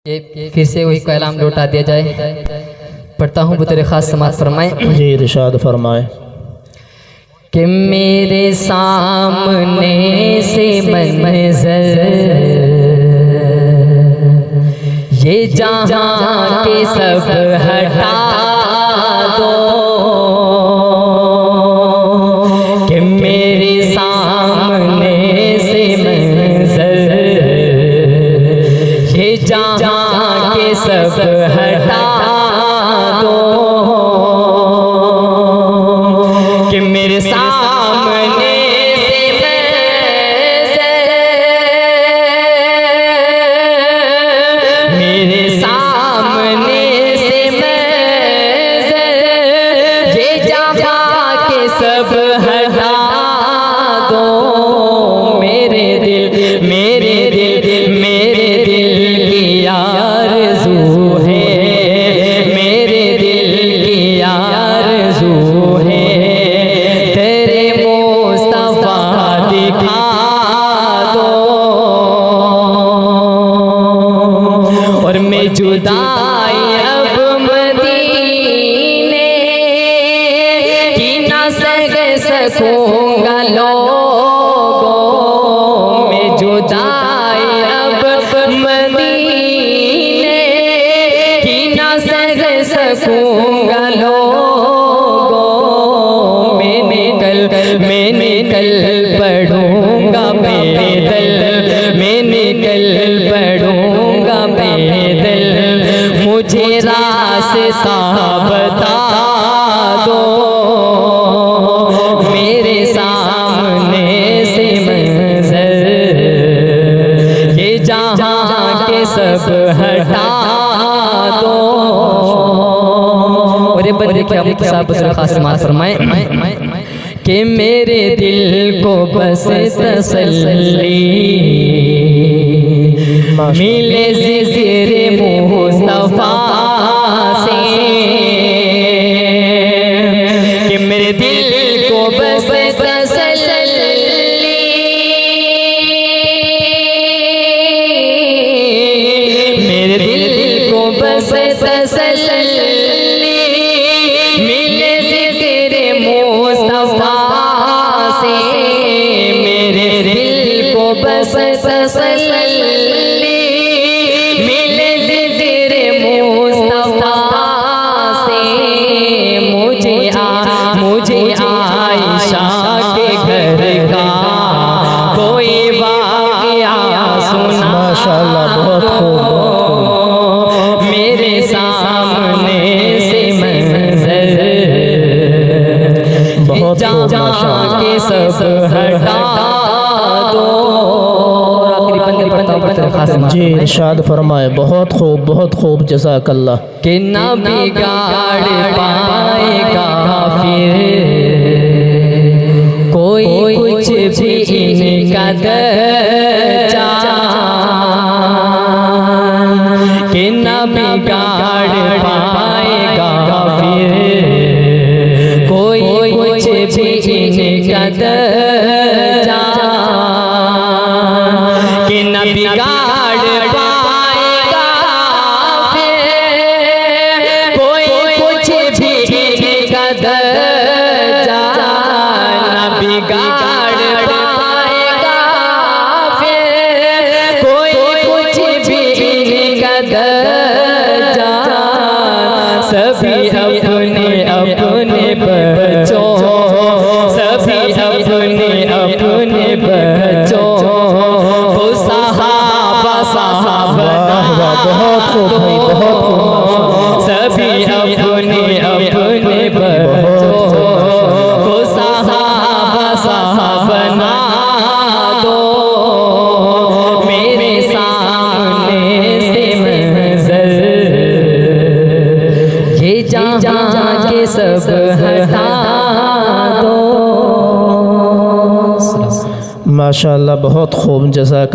कि फिर से वही कलाम लौटा दिया जाए। पढ़ता हूँ बतौर खास समाज फरमाए जी, इरशाद फरमाए कि मेरे सामने से मंज़र ये जहाँ के सब हटा दो, कि मेरे सामने से मंज़र ये जहाँ के सब हटा दो, कि मेरे सामने से मंज़र, मेरे सामने से मंज़र ये जहाँ के सब हटा दो, मेरे दिल की आरज़ू है, मेरे दिल की आरज़ू है, तेरे मुस्तफ़ा दिखा दो, और मैं जुदाई अब मदीने की न सकूँगा लोगों, मैं जुदाई अब मदीने की न सकूँगा लोगों, मैं निकल पढ़ूँगा पैदल, मैं निकल पढ़ूँगा पैदल, मुझे रास्ता बता दो, मेरे सामने से मंज़र ये जहाँ के सब हटा दो। और बंदे के हम साहब खास समाज फरमाए कि मेरे दिल को बस तसल्ली मिले ज़िक्र मुस्तफ़ा से, कि मेरे दिल को बस तसल्ली मेरे दिल को बस तसल्ली मिले ज़िक्र मुस्तफ़ा से, मेरे दिल को बस तसल्ली मिले ज़िक्र मुस्तफ़ा से, मुझे आयशा के घर का कोई वाक़या सुना, माशाअल्लाह, बहुत खूब, मेरे सामने से मंज़र बहुत खूब, जहाँ के सब हटा दो। आखिरी बंदे पढ़ता हूँ बतौर खास समाज जी, इरशाद फरमाए बहुत खूब, जज़ाकल्लाह। कि न बिगाड़ पाएगा फिर कोई कुछ भी इनका दर्जा, कि न बिगाड़ पाएगा फिर कोई कुछ भी इनका दर्जा, कि न बिगाड़ पाएगा फिर कोई कुछ भी इनका दर्जा, न बिगाड़ पाएगा फिर कोई कुछ भी इनका दर्जा, सभी अपने अपने बच्चों, सभी अपने अपने बच्चों को सहाबा बना बहुत खूब भाई, बहुत खूब, सभी अपने अपने बच्चों को सहाबा बना दो, मेरे सामने से मंज़र ये जहाँ के सब हटा दो। माशाअल्लाह, बहुत खूब, जज़ाकल्लाह।